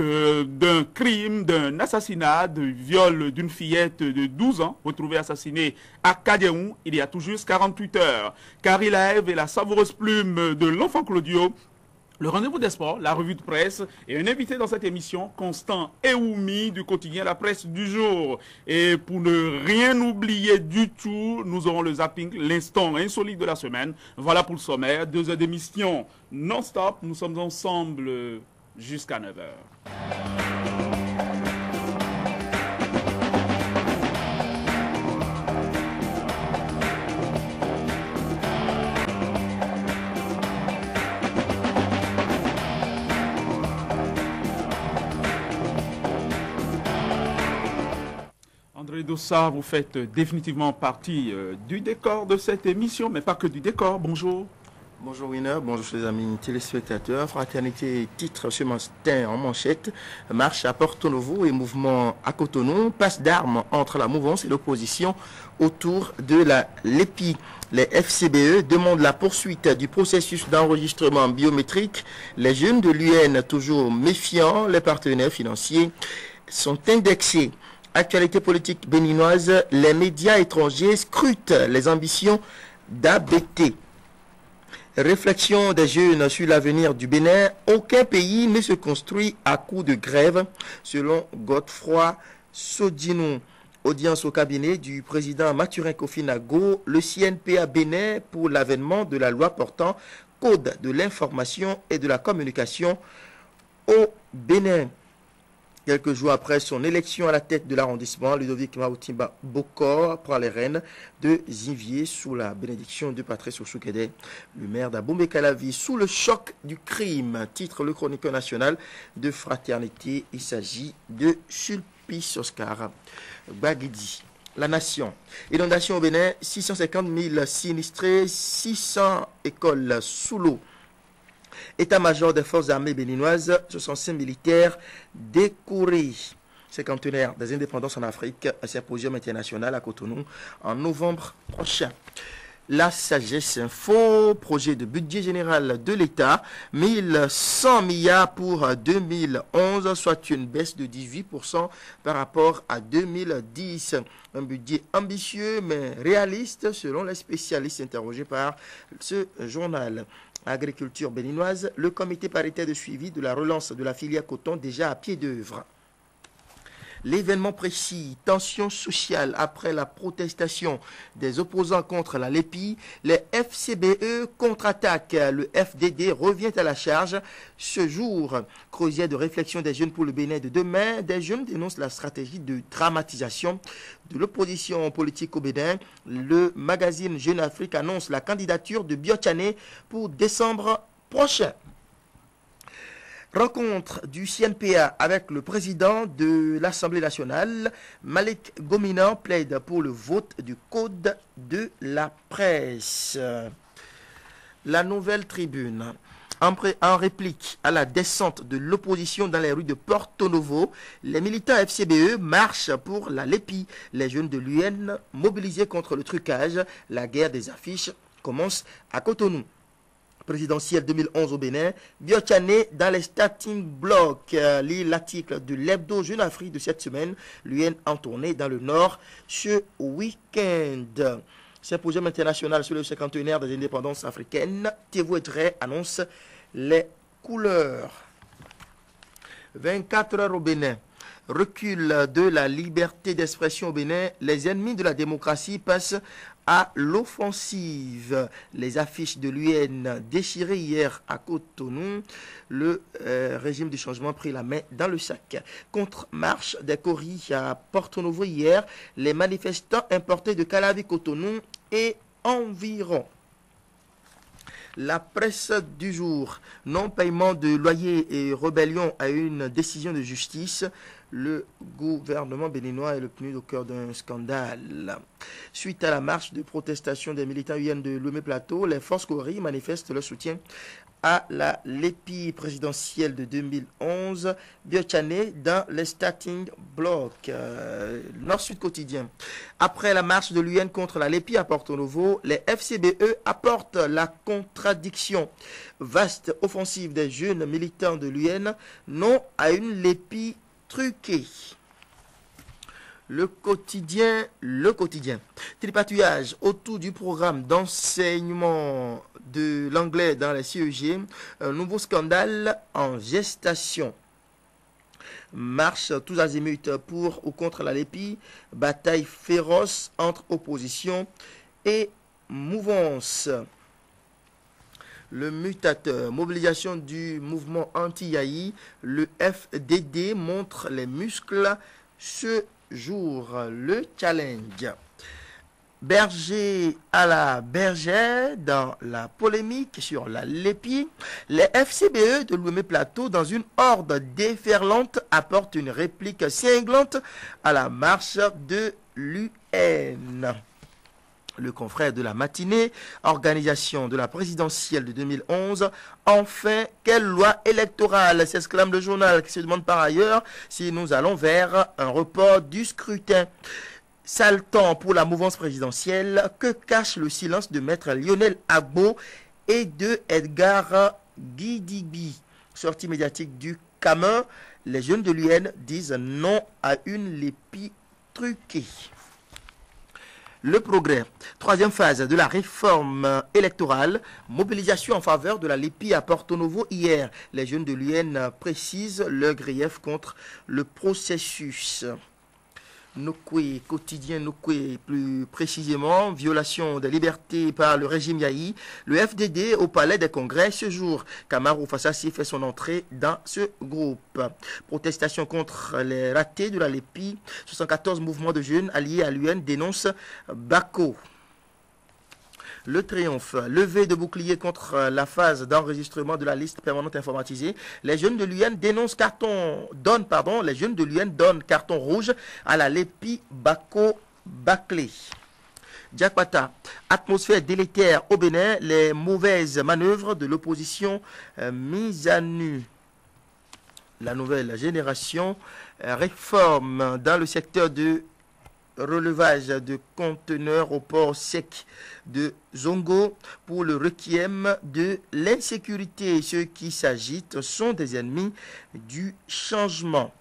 d'un crime, d'un assassinat, de viol d'une fillette de 12 ans, retrouvée assassinée à Kadéon il y a tout juste 48 heures. Carrie Laève et la savoureuse plume de l'enfant Claudio. Le rendez-vous des sports, la revue de presse et un invité dans cette émission, Constant Eoumi du quotidien La Presse du Jour. Et pour ne rien oublier du tout, nous aurons le zapping, l'instant insolite de la semaine. Voilà pour le sommaire, 2 heures d'émission non-stop. Nous sommes ensemble jusqu'à 9 heures. André Dossard, vous faites définitivement partie du décor de cette émission, mais pas que du décor. Bonjour. Bonjour Winner, bonjour chers amis téléspectateurs. Fraternité titre ce matin en manchette. Marche à Porto Novo et mouvement à Cotonou. Passe d'armes entre la mouvance et l'opposition autour de la LEPI. Les FCBE demandent la poursuite du processus d'enregistrement biométrique. Les jeunes de l'UN toujours méfiants. Les partenaires financiers sont indexés. Actualité politique béninoise, les médias étrangers scrutent les ambitions d'ABT. Réflexion des jeunes sur l'avenir du Bénin, aucun pays ne se construit à coup de grève, selon Godefroy Sodinou. Audience au cabinet du président Mathurin Kofi-Nago, le CNPA Bénin pour l'avènement de la loi portant Code de l'information et de la communication au Bénin. Quelques jours après son élection à la tête de l'arrondissement, Ludovic Maoutimba Bokor prend les rênes de Zinvier sous la bénédiction de Patrice Ousoukedé, le maire d'Aboumé-Calavi, sous le choc du crime, titre le chroniqueur national de Fraternité. Il s'agit de Sulpice Oscar Baguidi. La nation. Inondation au Bénin, 650 000 sinistrés, 600 écoles sous l'eau. État-major des forces armées béninoises, 65 militaires décorés. Cinquantenaire des indépendances en Afrique, un symposium international à Cotonou en novembre prochain. La Sagesse Info, projet de budget général de l'État, 1100 milliards pour 2011, soit une baisse de 18% par rapport à 2010. Un budget ambitieux mais réaliste selon les spécialistes interrogés par ce journal. Agriculture béninoise, le comité paritaire de suivi de la relance de la filière coton déjà à pied d'œuvre. L'événement précis, tension sociale après la protestation des opposants contre la LEPI, les FCBE contre-attaquent, le FDD revient à la charge. Ce jour, creuset de réflexion des jeunes pour le Bénin de demain, des jeunes dénoncent la stratégie de dramatisation de l'opposition politique au Bénin. Le magazine Jeune Afrique annonce la candidature de Biotchané pour décembre prochain. Rencontre du CNPA avec le président de l'Assemblée nationale, Malik Gomina, plaide pour le vote du code de la presse. La Nouvelle Tribune. En réplique à la descente de l'opposition dans les rues de Porto Novo, les militants FCBE marchent pour la LEPI. Les jeunes de l'UN mobilisés contre le trucage. La guerre des affiches commence à Cotonou. Présidentielle 2011 au Bénin, Biotchané dans les starting blocks. Lit l'article de l'hebdo Jeune Afrique de cette semaine. L'UN en tournée dans le Nord ce week-end. Symposium international sur le cinquantenaire des indépendances africaines. Tévouedré annonce les couleurs. 24 heures au Bénin. Recul de la liberté d'expression au Bénin. Les ennemis de la démocratie passent à l'offensive. Les affiches de l'UN déchirées hier à Cotonou. Le régime du changement prit la main dans le sac. Contre-marche des Coris à Porto Novo hier. Les manifestants importés de Calavi-Cotonou et environ. La presse du jour. Non-paiement de loyer et rébellion à une décision de justice. Le gouvernement béninois est le PNUD au cœur d'un scandale. Suite à la marche de protestation des militants UN de Lomé Plateau, les forces Cori manifestent leur soutien à la l'épi présidentielle de 2011, Biochane dans les starting blocks. Nord-Sud quotidien. Après la marche de l'UN contre la lépi à Porto Novo, les FCBE apportent la contradiction. Vaste offensive des jeunes militants de l'UN, non à une lépi truquée. Le quotidien. Tripatouillage autour du programme d'enseignement de l'anglais dans les CEG. Un nouveau scandale en gestation. Marche tous azimuts pour ou contre la lépi. Bataille féroce entre opposition et mouvance. Le mutateur. Mobilisation du mouvement anti-Yahi. Le FDD montre les muscles ce jour. Le challenge. Berger à la bergère dans la polémique sur la lépi. Les FCBE de Lomé Plateau dans une horde déferlante apportent une réplique cinglante à la marche de l'UN. Le confrère de la matinée, organisation de la présidentielle de 2011. Enfin, quelle loi électorale, s'exclame le journal qui se demande par ailleurs si nous allons vers un report du scrutin. Sale temps pour la mouvance présidentielle. Que cache le silence de maître Lionel Agbo et de Edgar Guidibi? Sortie médiatique du Camin. Les jeunes de l'UN disent non à une lépi truquée. Le progrès. Troisième phase de la réforme électorale. Mobilisation en faveur de la lépi à Porto Novo hier. Les jeunes de l'UN précisent leur grief contre le processus. Nokwe, quotidien Nokwe, plus précisément, violation des libertés par le régime Yahi. Le FDD au palais des congrès ce jour. Kamarou Fassassi fait son entrée dans ce groupe. Protestation contre les ratés de la lépi. 74 mouvements de jeunes alliés à l'UN dénoncent Bako. Le triomphe, levée de bouclier contre la phase d'enregistrement de la liste permanente informatisée. Les jeunes de l'UN donnent carton rouge à la lépi Bako Baclé. Diakpata, atmosphère délétère au Bénin, les mauvaises manœuvres de l'opposition mises à nu. La nouvelle génération, réforme dans le secteur de relevage de conteneurs au port sec de Zongo pour le requiem de l'insécurité. Ceux qui s'agitent sont des ennemis du changement.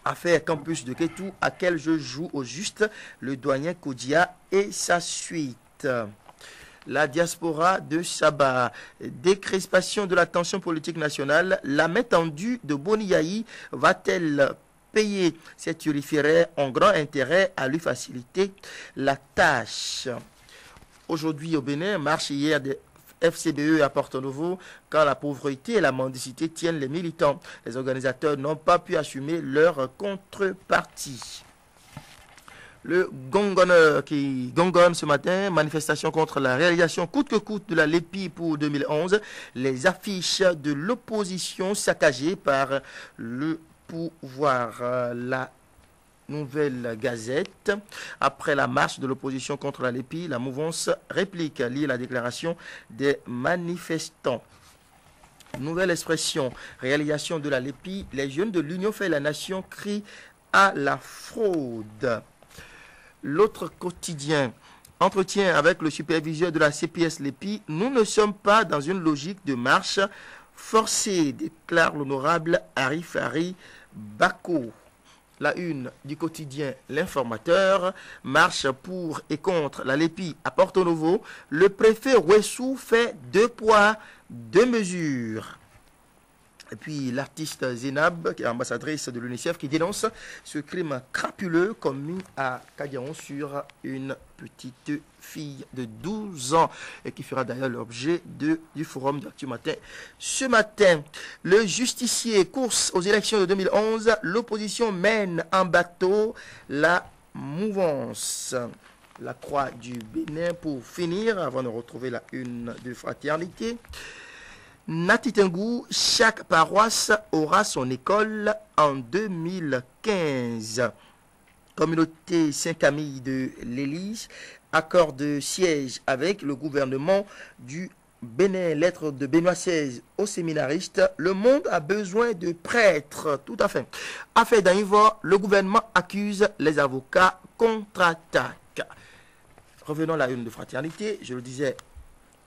Affaire campus de Kétou, à quel jeu joue au juste le doyen Kodia et sa suite. La diaspora de Saba, décrispation de la tension politique nationale, la main tendue de Boni Yahi va-t-elle payer? Ces turiféraires ont grand intérêt à lui faciliter la tâche. Aujourd'hui au Bénin, marche hier des FCBE à Porto Novo, quand la pauvreté et la mendicité tiennent les militants. Les organisateurs n'ont pas pu assumer leur contrepartie. Le gongonneur qui gongonne ce matin, manifestation contre la réalisation coûte que coûte de la lépi pour 2011. Les affiches de l'opposition saccagées par le pouvoir. La Nouvelle Gazette. Après la marche de l'opposition contre la lépi, la mouvance réplique. Lit la déclaration des manifestants. Nouvelle expression, réalisation de la lépi. Les jeunes de l'Union fait la nation crient à la fraude. L'autre quotidien. Entretien avec le superviseur de la CPS lépi. Nous ne sommes pas dans une logique de marche forcée, déclare l'honorable Arif Hari Bako. La une du quotidien L'Informateur, marche pour et contre la lépi à Porto Novo. Le préfet Ouessou fait 2 poids, 2 mesures. Et puis l'artiste Zénab, qui est ambassadrice de l'UNICEF, qui dénonce ce crime crapuleux commis à Kadiaon sur une petite fille de 12 ans et qui fera d'ailleurs l'objet du forum d'Actu Matin. Ce matin, le justicier course aux élections de 2011, l'opposition mène en bateau la mouvance. La Croix du Bénin pour finir, avant de retrouver la une de Fraternité. Natitengou, chaque paroisse aura son école en 2015. Communauté Saint-Camille de l'Élise accorde siège avec le gouvernement du Bénin, lettre de Benoît XVI aux séminaristes. Le monde a besoin de prêtres. Tout à fait. Affaire d'Anivor, le gouvernement accuse les avocats contre-attaque. Revenons à la une de Fraternité. Je le disais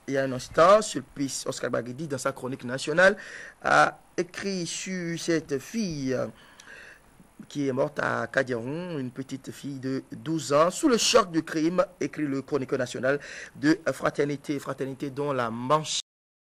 il y a un instant, Sulpice Oscar Baguedi, dans sa chronique nationale, a écrit sur cette fille qui est morte à Kadiaron, une petite fille de 12 ans, sous le choc du crime, écrit le chroniqueur national de Fraternité. Fraternité dont la manche